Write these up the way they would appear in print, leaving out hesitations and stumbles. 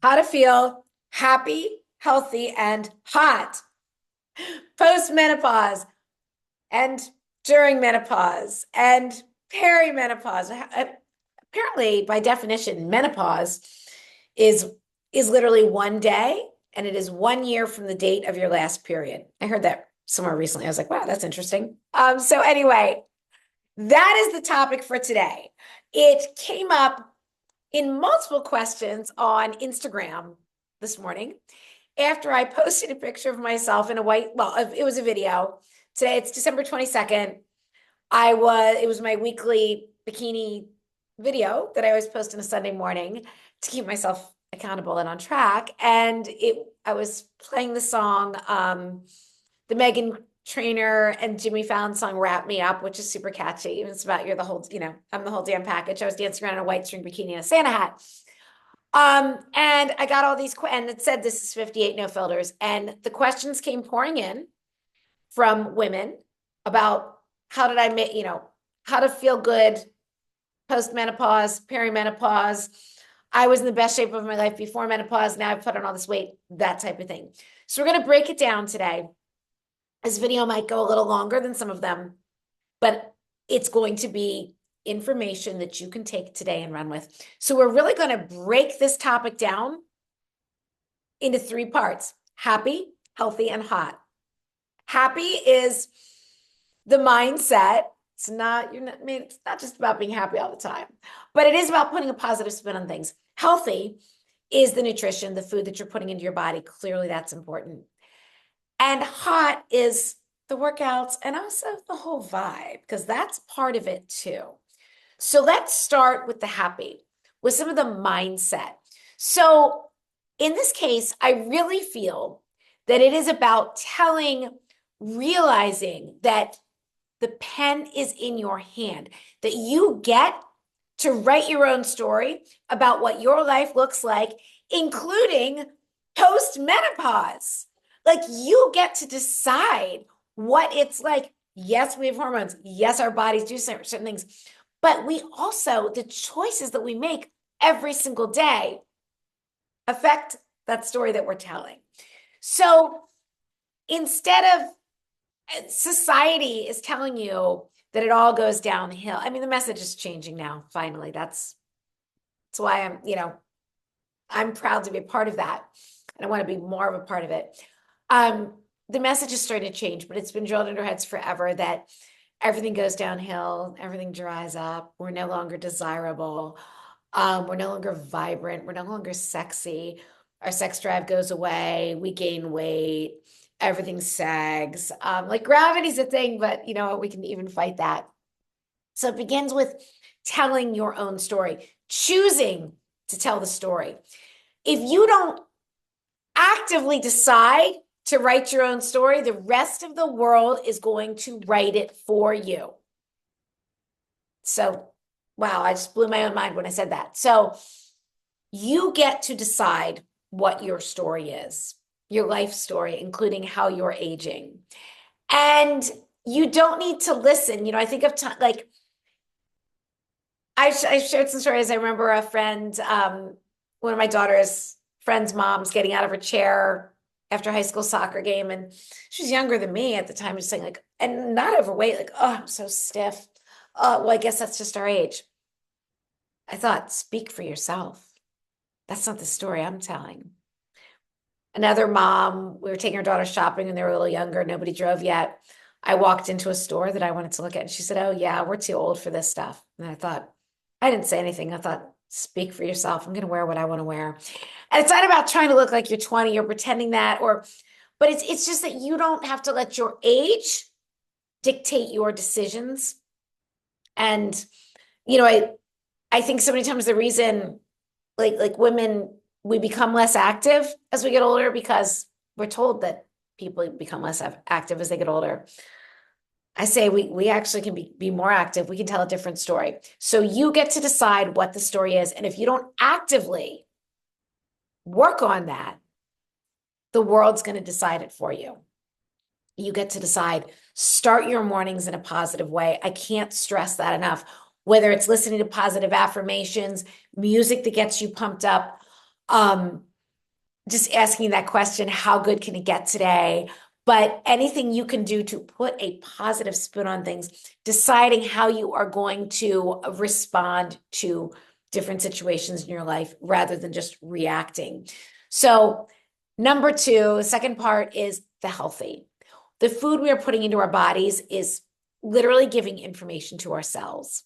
How to feel happy, healthy, and hot post-menopause and during menopause and perimenopause. Apparently, by definition, menopause is is literally one day, and it is 1 year from the date of your last period. I heard that somewhere recently. I was like, wow, that's interesting. So anyway, that is the topic for today. It came up in multiple questions on Instagram this morning after I posted a picture of myself in a white, well, it was a video. Today it's December 22nd. It was my weekly bikini video that I always post on a Sunday morning to keep myself accountable and on track. And I was playing the song, the Megan Trainor and Jimmy Fallon song "Wrap Me Up," which is super catchy. It's about you're the whole, I'm the whole damn package. I was dancing around in a white string bikini and a Santa hat. And I got all these, and it said this is 58 no filters. And the questions came pouring in from women about how did I make, how to feel good post-menopause, perimenopause. I was in the best shape of my life before menopause. Now I've put on all this weight, that type of thing. So we're going to break it down today. This video might go a little longer than some of them, but it's going to be information that you can take today and run with. So we're really going to break this topic down into 3 parts: happy, healthy, and hot. Happy is the mindset. It's not, it's not just about being happy all the time, but it is about putting a positive spin on things. Healthy is the nutrition, the food that you're putting into your body. Clearly, that's important. And hot is the workouts and also the whole vibe, because that's part of it too. So let's start with the happy, with some of the mindset. So in this case, I really feel that it is about realizing that the pen is in your hand, that you get to write your own story about what your life looks like, including post-menopause. Like, you get to decide what it's like. Yes, we have hormones. Yes, our bodies do certain things, but we also, the choices that we make every single day affect that story that we're telling. So instead of society is telling you that it all goes downhill. I mean, the message is changing now, finally. That's why I'm proud to be a part of that. And I want to be more of a part of it. The message is starting to change, but it's been drilled into our heads forever that everything goes downhill, everything dries up, we're no longer desirable, we're no longer vibrant, we're no longer sexy, our sex drive goes away, we gain weight, everything sags. Like, gravity's a thing, but we can even fight that. So it begins with telling your own story, choosing to tell the story. If you don't actively decide to write your own story, the rest of the world is going to write it for you. So, wow, I just blew my own mind when I said that. So you get to decide what your story is, your life story, including how you're aging. And you don't need to listen. I think of time, like, I shared some stories. I remember a friend, one of my daughter's friend's mom's getting out of her chair after a high school soccer game, and she was younger than me at the time, just saying, like, and not overweight, like, oh, I'm so stiff. Oh, well, I guess that's just our age. I thought, speak for yourself. That's not the story I'm telling. Another mom, we were taking our daughter shopping when they were a little younger, nobody drove yet. I walked into a store that I wanted to look at, and she said, oh yeah, we're too old for this stuff. And I thought, I didn't say anything. I thought, speak for yourself. I'm going to wear what I want to wear. And it's not about trying to look like you're 20 or pretending that, but it's just that you don't have to let your age dictate your decisions. And, I think so many times the reason, like women, we become less active as we get older because we're told that people become less active as they get older. I say we actually can be more active. We can tell a different story. So you get to decide what the story is. And if you don't actively work on that, the world's going to decide it for you. You get to decide. Start your mornings in a positive way. I can't stress that enough. Whether it's listening to positive affirmations, music that gets you pumped up, just asking that question, how good can it get today? But anything you can do to put a positive spin on things, deciding how you are going to respond to different situations in your life rather than just reacting. So, number two, the second part is the healthy. The food we are putting into our bodies is literally giving information to our cells.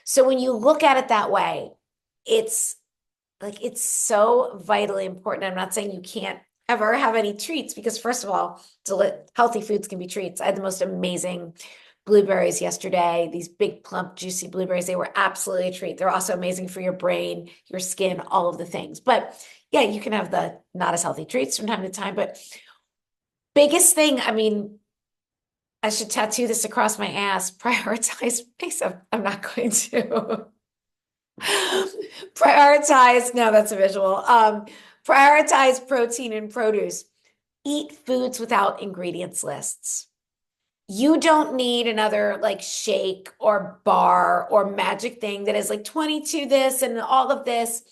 So, when you look at it that way, it's it's so vitally important. I'm not saying you can't ever have any treats because first of all, healthy foods can be treats. I had the most amazing blueberries yesterday, these big plump juicy blueberries. They were absolutely a treat. They're also amazing for your brain, your skin, all of the things. But yeah, you can have the not as healthy treats from time to time. But biggest thing, I mean, I should tattoo this across my ass, prioritize, except I'm not going to. Prioritize, no, that's a visual. Prioritize protein and produce. Eat foods without ingredients lists. You don't need another like shake or bar or magic thing that is like 22 this and all of this.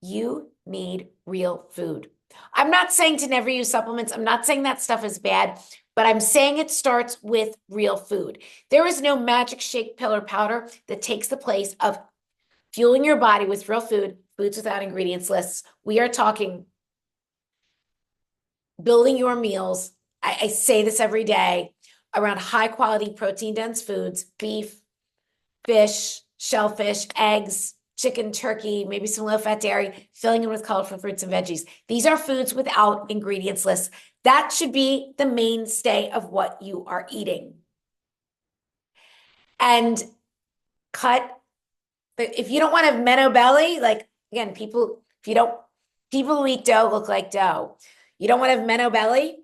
You need real food. I'm not saying to never use supplements. I'm not saying that stuff is bad, but I'm saying it starts with real food. There is no magic shake, pill, or powder that takes the place of fueling your body with real food, foods without ingredients lists. We are talking building your meals. I say this every day around high quality protein dense foods, beef, fish, shellfish, eggs, chicken, turkey, maybe some low fat dairy, filling in with colorful fruits and veggies. These are foods without ingredients lists. That should be the mainstay of what you are eating. And cut if you don't want to have menno belly, like again, if you don't, people who eat dough look like dough. You don't want to have menno belly,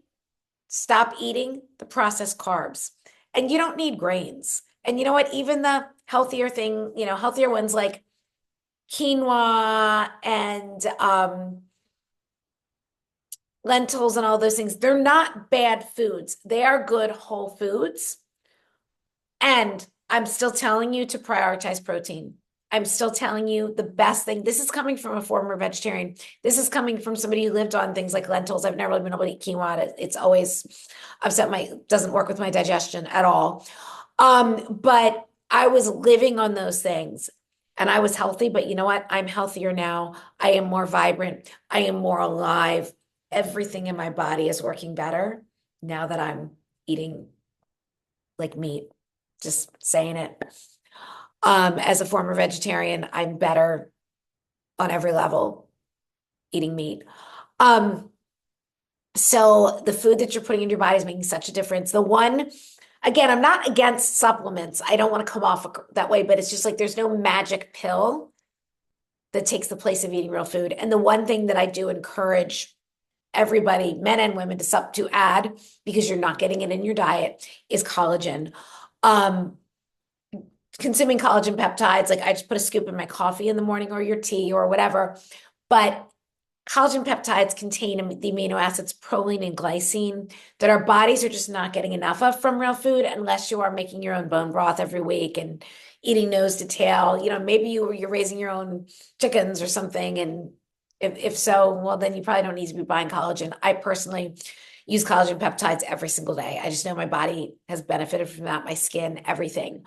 stop eating the processed carbs. And you don't need grains. And you know what? Even the healthier thing, healthier ones like quinoa and lentils and all those things, they're not bad foods. They are good whole foods. And I'm still telling you to prioritize protein. I'm still telling you the best thing. This is coming from a former vegetarian. This is coming from somebody who lived on things like lentils. I've never really been able to eat quinoa. It's always doesn't work with my digestion at all. But I was living on those things and I was healthy, but you know what? I'm healthier now. I am more vibrant. I am more alive. Everything in my body is working better now that I'm eating like meat. Just saying it. As a former vegetarian, I'm better on every level eating meat. Um, so the food that you're putting in your body is making such a difference. Again, I'm not against supplements. I don't want to come off that way, but it's just like there's no magic pill that takes the place of eating real food. And the one thing that I do encourage everybody, men and women, to add, because you're not getting it in your diet, is collagen. Consuming collagen peptides, like I just put a scoop in my coffee in the morning or your tea or whatever. But collagen peptides contain the amino acids proline and glycine that our bodies are just not getting enough of from real food unless you are making your own bone broth every week and eating nose to tail. Maybe you're raising your own chickens or something. And if so, well, then you probably don't need to be buying collagen. I personally use collagen peptides every single day. I just know my body has benefited from that, my skin, everything.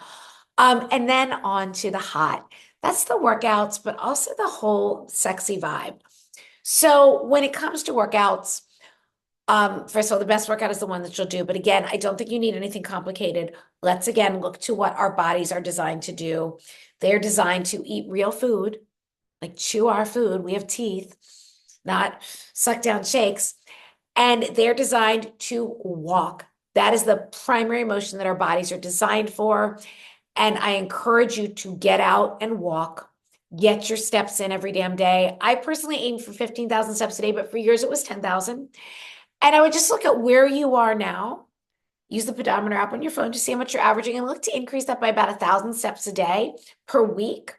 And then on to the hot. That's the workouts, but also the whole sexy vibe. So when it comes to workouts, first of all, the best workout is the one that you'll do. But again, I don't think you need anything complicated. Let's again look to what our bodies are designed to do. They're designed to eat real food, like chew our food. We have teeth, not suck down shakes. And they're designed to walk. That is the primary motion that our bodies are designed for. And I encourage you to get out and walk, get your steps in every damn day. I personally aim for 15,000 steps a day, but for years it was 10,000. And I would just look at where you are now, use the pedometer app on your phone to see how much you're averaging and look to increase that by about 1,000 steps a day per week.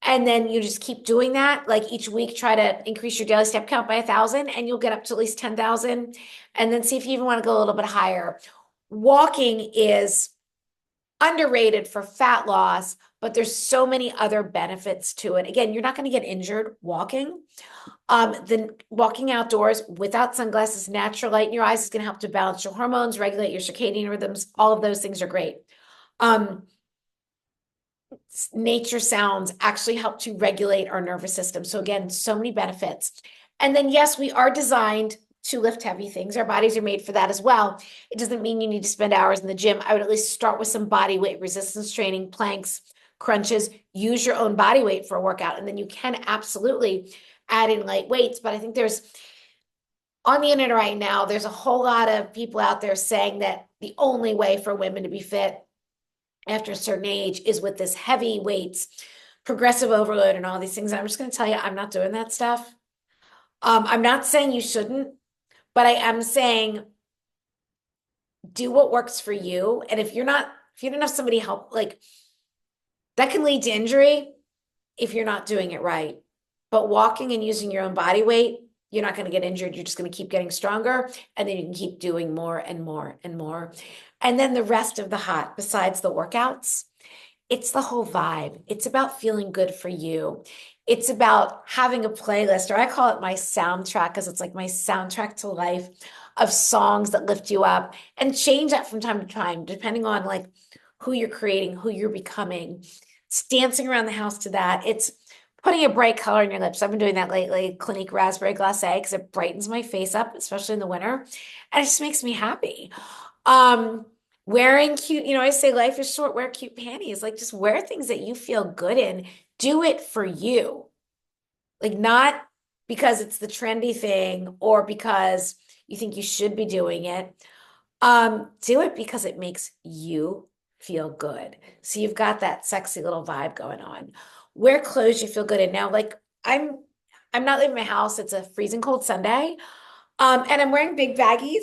And then you just keep doing that. Like each week, try to increase your daily step count by 1,000 and you'll get up to at least 10,000. And then see if you even want to go a little bit higher. Walking is underrated for fat loss, but there's so many other benefits to it. Again, you're not going to get injured walking. Then walking outdoors without sunglasses, natural light in your eyes is going to help to balance your hormones, regulate your circadian rhythms. All of those things are great. Um, Nature sounds actually help to regulate our nervous system. So again, so many benefits. And then yes, we are designed to lift heavy things. Our bodies are made for that as well. It doesn't mean you need to spend hours in the gym. I would at least start with some body weight resistance training, planks, crunches, use your own body weight for a workout. And then you can absolutely add in light weights. But I think there's on the internet right now, there's a whole lot of people out there saying that the only way for women to be fit after a certain age is with this heavy weights, progressive overload, and all these things. And I'm just going to tell you, I'm not doing that stuff. I'm not saying you shouldn't, but I am saying do what works for you. And if you don't have somebody help, like that can lead to injury if you're not doing it right. But walking and using your own body weight, you're not going to get injured. You're just going to keep getting stronger. And then you can keep doing more and more and more. And then the rest of the hot, besides the workouts, it's the whole vibe. It's about feeling good for you. It's about having a playlist, or I call it my soundtrack because it's like my soundtrack to life of songs that lift you up and change that from time to time, depending on like who you're creating, who you're becoming. It's dancing around the house to that. It's putting a bright color in your lips. I've been doing that lately, Clinique Raspberry Glacé, because it brightens my face up, especially in the winter. And it just makes me happy. Um, Wearing cute, I say life is short, wear cute panties. Like just wear things that you feel good in. Do it for you. Like not because it's the trendy thing or because you think you should be doing it. Do it because it makes you feel good. So you've got that sexy little vibe going on. Wear clothes you feel good in. Now, like I'm not leaving my house. It's a freezing cold Sunday. And I'm wearing big baggies,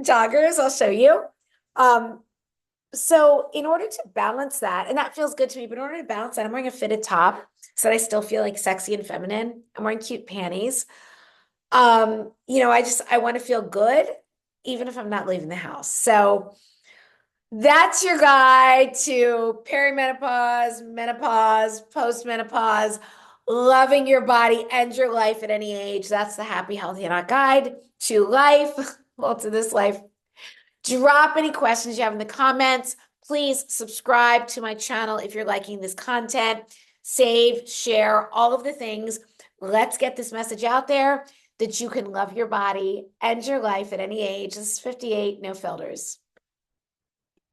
joggers. I'll show you. Um, so in order to balance that, and that feels good to me, but in order to balance that, I'm wearing a fitted top so that I still feel like sexy and feminine. I'm wearing cute panties. I want to feel good even if I'm not leaving the house. So that's your guide to perimenopause, menopause, postmenopause, loving your body and your life at any age. That's the Happy, Healthy, and Hot guide to life. Well, to this life. Drop any questions you have in the comments. Please subscribe to my channel if you're liking this content. Save, share, all of the things. Let's get this message out there that you can love your body and your life at any age. This is 58, no filters.